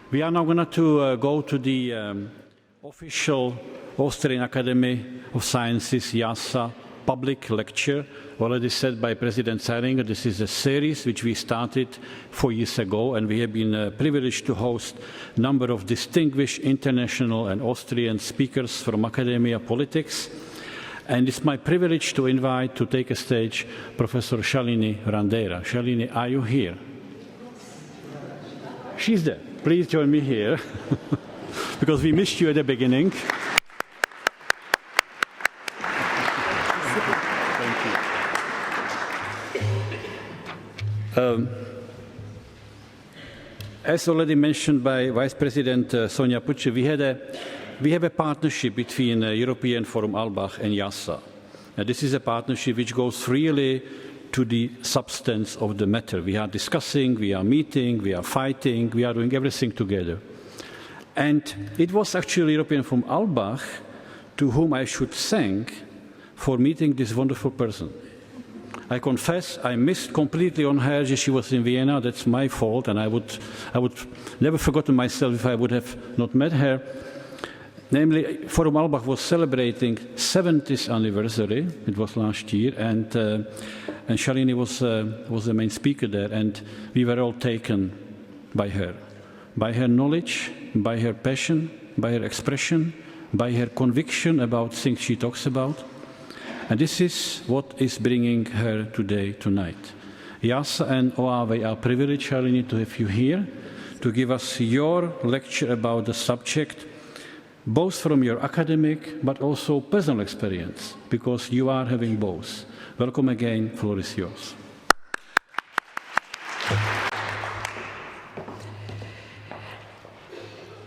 We are now going to go to the official Austrian Academy of Sciences, IIASA, public lecture, already said by President Zeilinger. This is a series which we started 4 years ago, and we have been privileged to host a number of distinguished international and Austrian speakers from academia politics. And it's my privilege to invite to take a stage Professor Shalini Randeria. Shalini, are you here? She's there. Please join me here, because we missed you at the beginning. Thank you. As already mentioned by Vice President Sonja Pucci, we have a partnership between European Forum Albach and IIASA. This is a partnership which goes really to the substance of the matter. We are discussing, we are meeting, we are fighting, we are doing everything together. And it was actually European Forum Albach to whom I should thank for meeting this wonderful person. I confess I missed completely on her. She was in Vienna. That's my fault, and I would never forgotten myself if I would have not met her. Namely, Forum Albach was celebrating 70th anniversary. It was last year, and Shalini was the main speaker there, and we were all taken by her knowledge, by her passion, by her expression, by her conviction about things she talks about. And this is what is bringing her today, tonight. IIASA and OAV are privileged, Shalini, to have you here, to give us your lecture about the subject, both from your academic but also personal experience, because you are having both. Welcome again, floor is yours.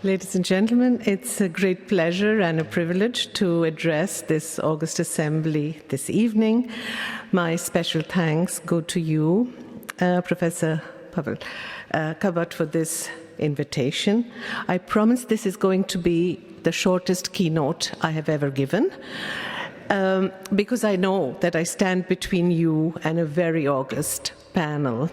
Ladies and gentlemen, it's a great pleasure and a privilege to address this August Assembly this evening. My special thanks go to you, Professor Pavel Kabot, for this invitation. I promise this is going to be the shortest keynote I have ever given, because I know that I stand between you and a very august panel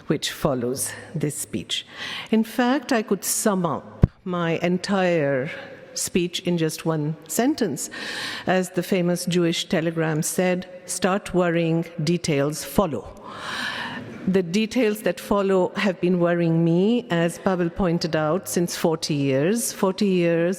which follows this speech. In fact, I could sum up my entire speech in just one sentence. As the famous Jewish telegram said, start worrying, details follow. The details that follow have been worrying me, as Pavel pointed out, since 40 years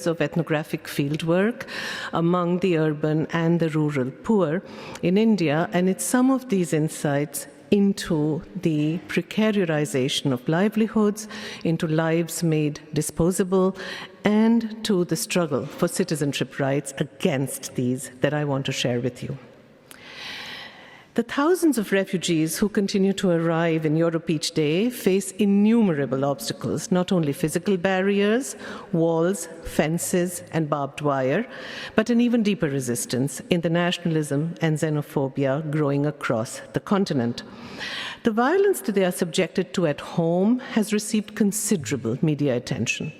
of ethnographic fieldwork among the urban and the rural poor in India, and it's some of these insights into the precariorization of livelihoods, into lives made disposable, and to the struggle for citizenship rights against these that I want to share with you. The thousands of refugees who continue to arrive in Europe each day face innumerable obstacles, not only physical barriers, walls, fences, and barbed wire, but an even deeper resistance in the nationalism and xenophobia growing across the continent. The violence that they are subjected to at home has received considerable media attention.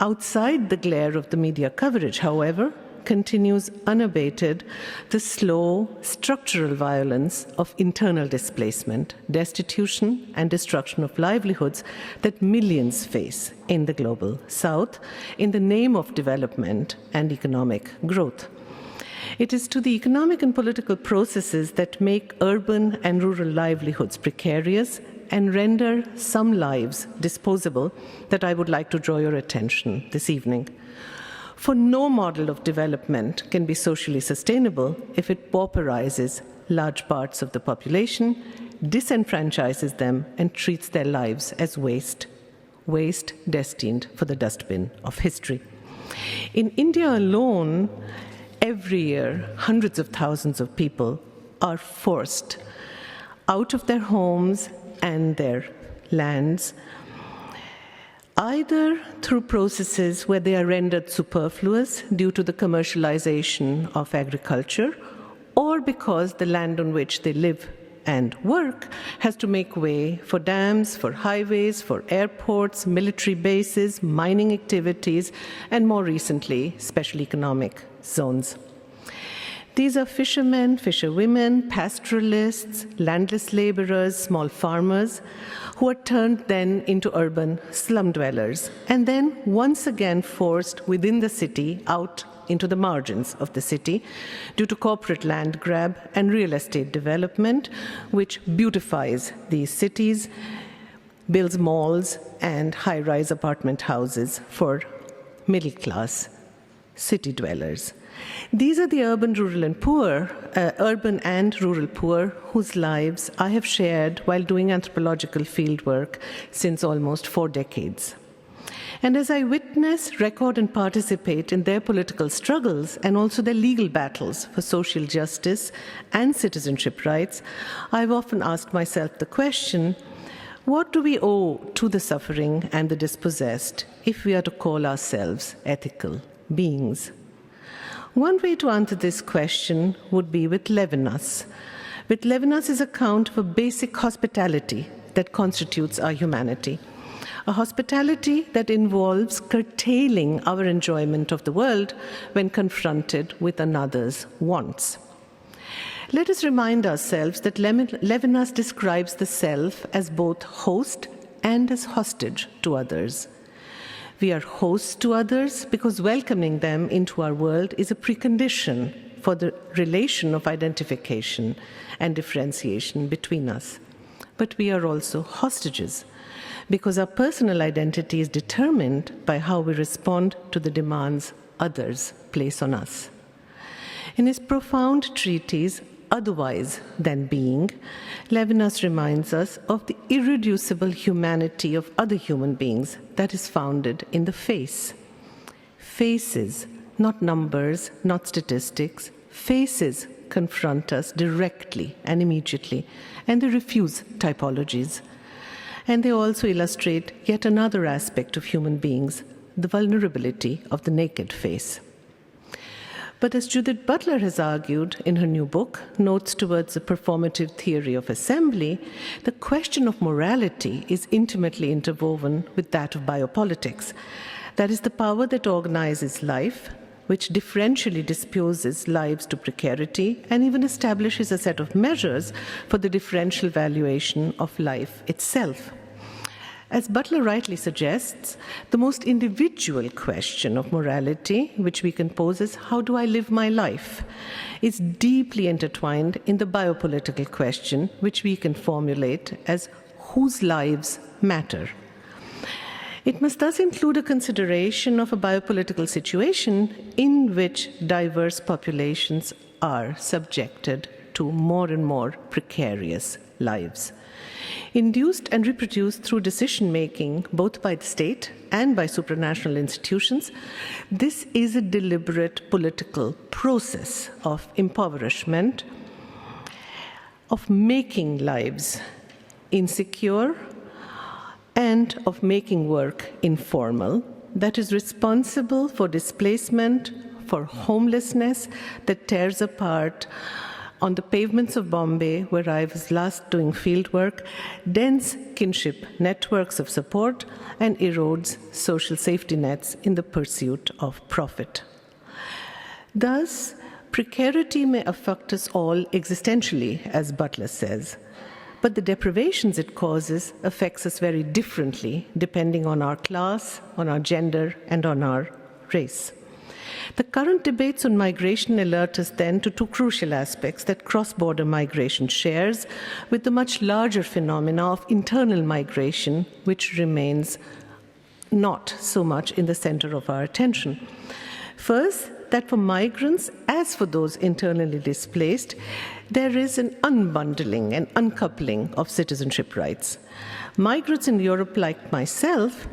Outside the glare of the media coverage, however, continues unabated the slow structural violence of internal displacement, destitution, and destruction of livelihoods that millions face in the global south in the name of development and economic growth. It is to the economic and political processes that make urban and rural livelihoods precarious and render some lives disposable that I would like to draw your attention this evening. For no model of development can be socially sustainable if it pauperizes large parts of the population, disenfranchises them, and treats their lives as waste destined for the dustbin of history. In India alone, every year, hundreds of thousands of people are forced out of their homes and their lands, either through processes where they are rendered superfluous due to the commercialization of agriculture, or because the land on which they live and work has to make way for dams, for highways, for airports, military bases, mining activities, and more recently, special economic zones. These are fishermen, fisherwomen, pastoralists, landless laborers, small farmers, who are turned then into urban slum dwellers, and then once again forced within the city out into the margins of the city due to corporate land grab and real estate development, which beautifies these cities, builds malls and high-rise apartment houses for middle-class city dwellers. These are the urban and rural poor whose lives I have shared while doing anthropological fieldwork since almost 4 decades. And as I witness, record, and participate in their political struggles and also their legal battles for social justice and citizenship rights, I've often asked myself the question, what do we owe to the suffering and the dispossessed if we are to call ourselves ethical beings? One way to answer this question would be with Levinas. With Levinas' account of a basic hospitality that constitutes our humanity. A hospitality that involves curtailing our enjoyment of the world when confronted with another's wants. Let us remind ourselves that Levinas describes the self as both host and as hostage to others. We are hosts to others because welcoming them into our world is a precondition for the relation of identification and differentiation between us. But we are also hostages, because our personal identity is determined by how we respond to the demands others place on us. In his profound treatise, Otherwise Than Being, Levinas reminds us of the irreducible humanity of other human beings that is founded in the face. Faces, not numbers, not statistics, faces confront us directly and immediately, and they refuse typologies. And they also illustrate yet another aspect of human beings, the vulnerability of the naked face. But as Judith Butler has argued in her new book, Notes Towards a Performative Theory of Assembly, the question of morality is intimately interwoven with that of biopolitics. That is the power that organizes life, which differentially disposes lives to precarity and even establishes a set of measures for the differential valuation of life itself. As Butler rightly suggests, the most individual question of morality, which we can pose as, how do I live my life, is deeply intertwined in the biopolitical question, which we can formulate as, whose lives matter? It must thus include a consideration of a biopolitical situation in which diverse populations are subjected to more and more precarious lives. Induced and reproduced through decision-making, both by the state and by supranational institutions, this is a deliberate political process of impoverishment, of making lives insecure, and of making work informal, that is responsible for displacement, for homelessness that tears apart on the pavements of Bombay, where I was last doing field work, dense kinship networks of support and erodes social safety nets in the pursuit of profit. Thus, precarity may affect us all existentially, as Butler says, but the deprivations it causes affects us very differently depending on our class, on our gender, and on our race. The current debates on migration alert us then to two crucial aspects that cross-border migration shares with the much larger phenomena of internal migration, which remains not so much in the center of our attention. First, that for migrants, as for those internally displaced, there is an unbundling and uncoupling of citizenship rights. Migrants in Europe, like myself,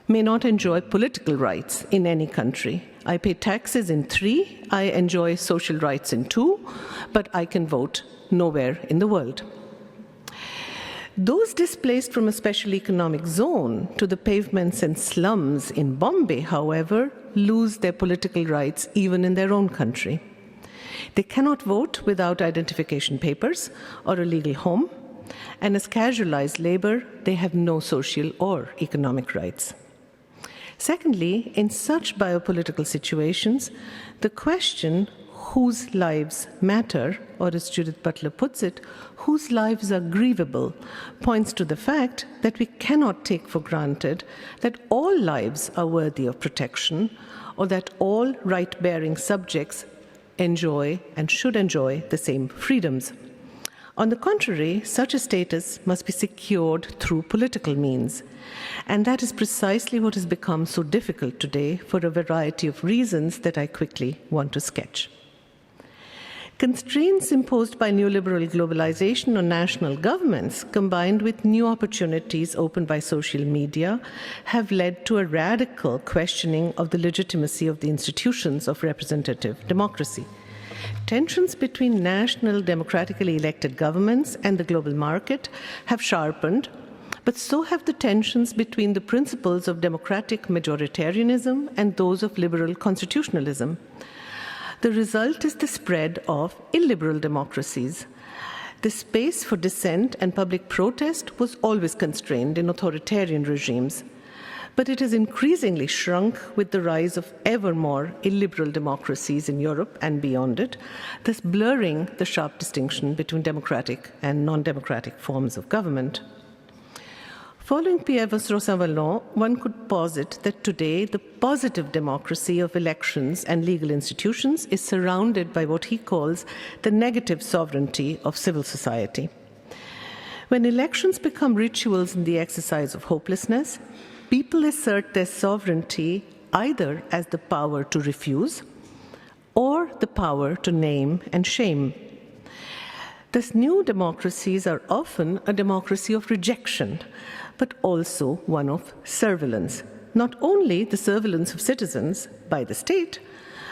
may not enjoy political rights in any country. I pay taxes in 3, I enjoy social rights in 2, but I can vote nowhere in the world. Those displaced from a special economic zone to the pavements and slums in Bombay, however, lose their political rights even in their own country. They cannot vote without identification papers or a legal home, and as casualized labor, they have no social or economic rights. Secondly, in such biopolitical situations, the question, whose lives matter, or as Judith Butler puts it, whose lives are grievable, points to the fact that we cannot take for granted that all lives are worthy of protection, or that all right-bearing subjects enjoy and should enjoy the same freedoms. On the contrary, such a status must be secured through political means. And that is precisely what has become so difficult today for a variety of reasons that I quickly want to sketch. Constraints imposed by neoliberal globalization on national governments, combined with new opportunities opened by social media, have led to a radical questioning of the legitimacy of the institutions of representative democracy. Tensions between national democratically elected governments and the global market have sharpened, but so have the tensions between the principles of democratic majoritarianism and those of liberal constitutionalism. The result is the spread of illiberal democracies. The space for dissent and public protest was always constrained in authoritarian regimes, but it has increasingly shrunk with the rise of ever more illiberal democracies in Europe and beyond it, thus blurring the sharp distinction between democratic and non-democratic forms of government. Following Pierre Rossin-Wallon, one could posit that today the positive democracy of elections and legal institutions is surrounded by what he calls the negative sovereignty of civil society. When elections become rituals in the exercise of hopelessness, people assert their sovereignty either as the power to refuse or the power to name and shame. Thus, new democracies are often a democracy of rejection, but also one of surveillance. Not only the surveillance of citizens by the state,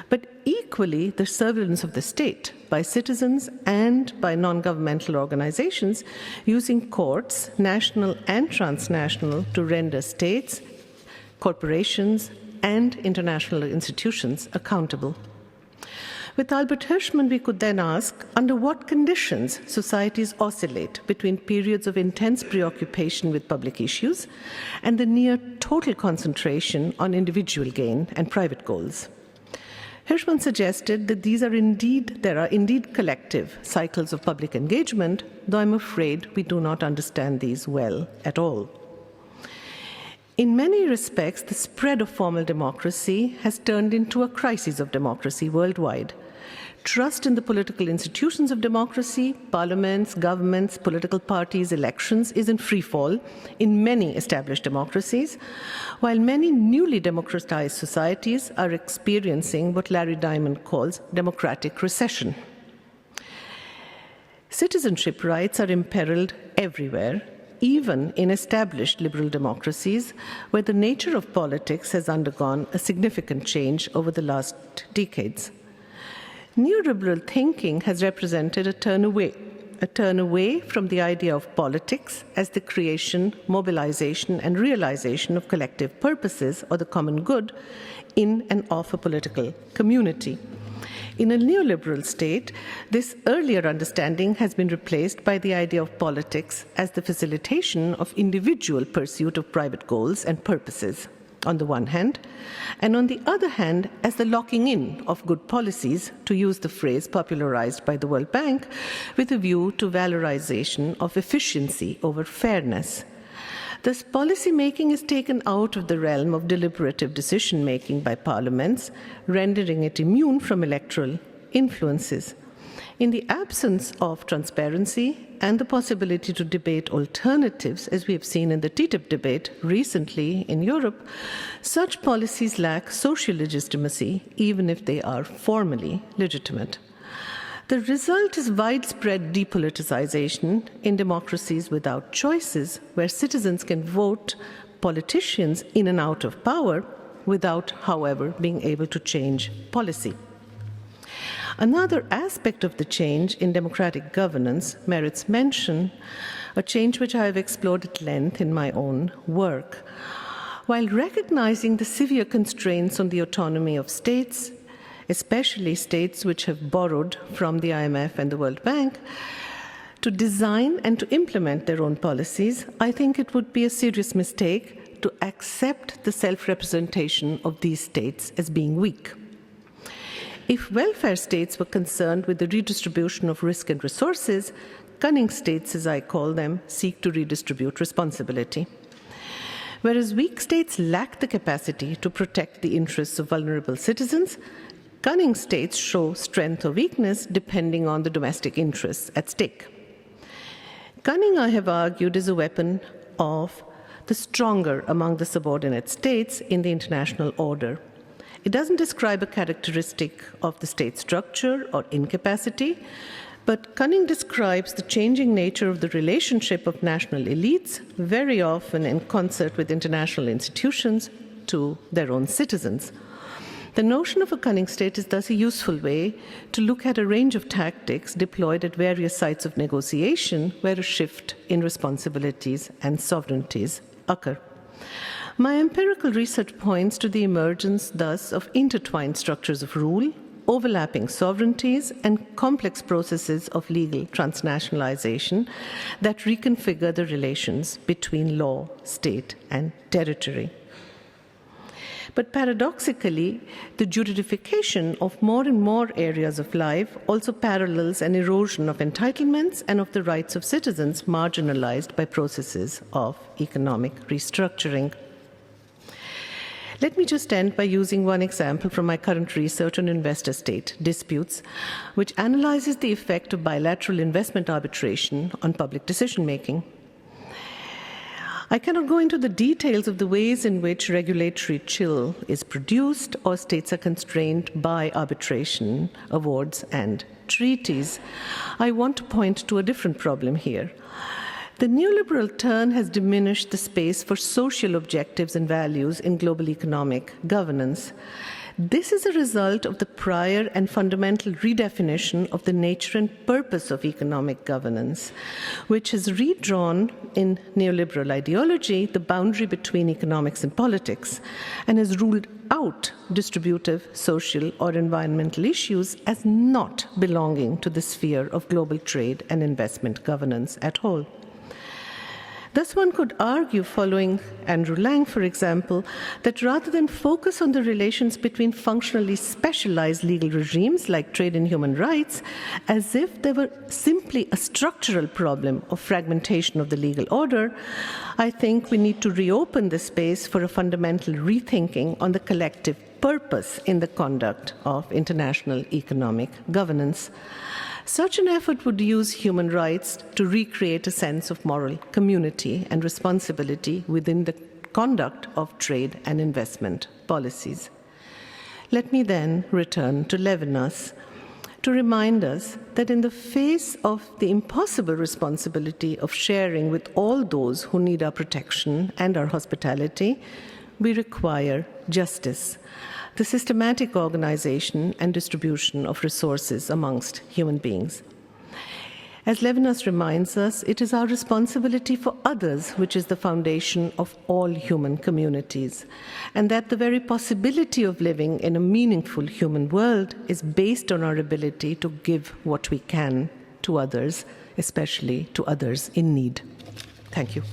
but equally the surveillance of the state by citizens and by non-governmental organizations using courts, national and transnational, to render states, corporations, and international institutions accountable. With Albert Hirschman, we could then ask, under what conditions societies oscillate between periods of intense preoccupation with public issues and the near total concentration on individual gain and private goals? Hirschman suggested that there are indeed collective cycles of public engagement, though I'm afraid we do not understand these well at all. In many respects, the spread of formal democracy has turned into a crisis of democracy worldwide. Trust in the political institutions of democracy, parliaments, governments, political parties, elections, is in free fall in many established democracies, while many newly democratized societies are experiencing what Larry Diamond calls democratic recession. Citizenship rights are imperiled everywhere, even in established liberal democracies, where the nature of politics has undergone a significant change over the last decades. Neoliberal thinking has represented a turn away from the idea of politics as the creation, mobilization, and realization of collective purposes or the common good in and of a political community. In a neoliberal state, this earlier understanding has been replaced by the idea of politics as the facilitation of individual pursuit of private goals and purposes, on the one hand, and on the other hand, as the locking in of good policies, to use the phrase popularized by the World Bank, with a view to valorization of efficiency over fairness. Thus, policy-making is taken out of the realm of deliberative decision-making by parliaments, rendering it immune from electoral influences. In the absence of transparency and the possibility to debate alternatives, as we have seen in the TTIP debate recently in Europe, such policies lack social legitimacy, even if they are formally legitimate. The result is widespread depoliticization in democracies without choices, where citizens can vote politicians in and out of power without, however, being able to change policy. Another aspect of the change in democratic governance merits mention, a change which I have explored at length in my own work. While recognizing the severe constraints on the autonomy of states, especially states which have borrowed from the IMF and the World Bank, to design and to implement their own policies, I think it would be a serious mistake to accept the self-representation of these states as being weak. If welfare states were concerned with the redistribution of risk and resources, cunning states, as I call them, seek to redistribute responsibility. Whereas weak states lack the capacity to protect the interests of vulnerable citizens, cunning states show strength or weakness depending on the domestic interests at stake. Cunning, I have argued, is a weapon of the stronger among the subordinate states in the international order. It doesn't describe a characteristic of the state structure or incapacity, but cunning describes the changing nature of the relationship of national elites, very often in concert with international institutions, to their own citizens. The notion of a cunning state is thus a useful way to look at a range of tactics deployed at various sites of negotiation where a shift in responsibilities and sovereignties occur. My empirical research points to the emergence, thus, of intertwined structures of rule, overlapping sovereignties, and complex processes of legal transnationalization that reconfigure the relations between law, state, and territory. But paradoxically, the juridification of more and more areas of life also parallels an erosion of entitlements and of the rights of citizens marginalized by processes of economic restructuring. Let me just end by using one example from my current research on investor-state disputes, which analyzes the effect of bilateral investment arbitration on public decision-making. I cannot go into the details of the ways in which regulatory chill is produced or states are constrained by arbitration, awards, and treaties. I want to point to a different problem here. The neoliberal turn has diminished the space for social objectives and values in global economic governance. This is a result of the prior and fundamental redefinition of the nature and purpose of economic governance, which has redrawn in neoliberal ideology the boundary between economics and politics, and has ruled out distributive, social, or environmental issues as not belonging to the sphere of global trade and investment governance at all. Thus, one could argue, following Andrew Lang, for example, that rather than focus on the relations between functionally specialized legal regimes like trade and human rights, as if there were simply a structural problem of fragmentation of the legal order, I think we need to reopen the space for a fundamental rethinking on the collective purpose in the conduct of international economic governance. Such an effort would use human rights to recreate a sense of moral community and responsibility within the conduct of trade and investment policies. Let me then return to Levinas to remind us that in the face of the impossible responsibility of sharing with all those who need our protection and our hospitality, we require justice, the systematic organization and distribution of resources amongst human beings. As Levinas reminds us, it is our responsibility for others which is the foundation of all human communities, and that the very possibility of living in a meaningful human world is based on our ability to give what we can to others, especially to others in need. Thank you.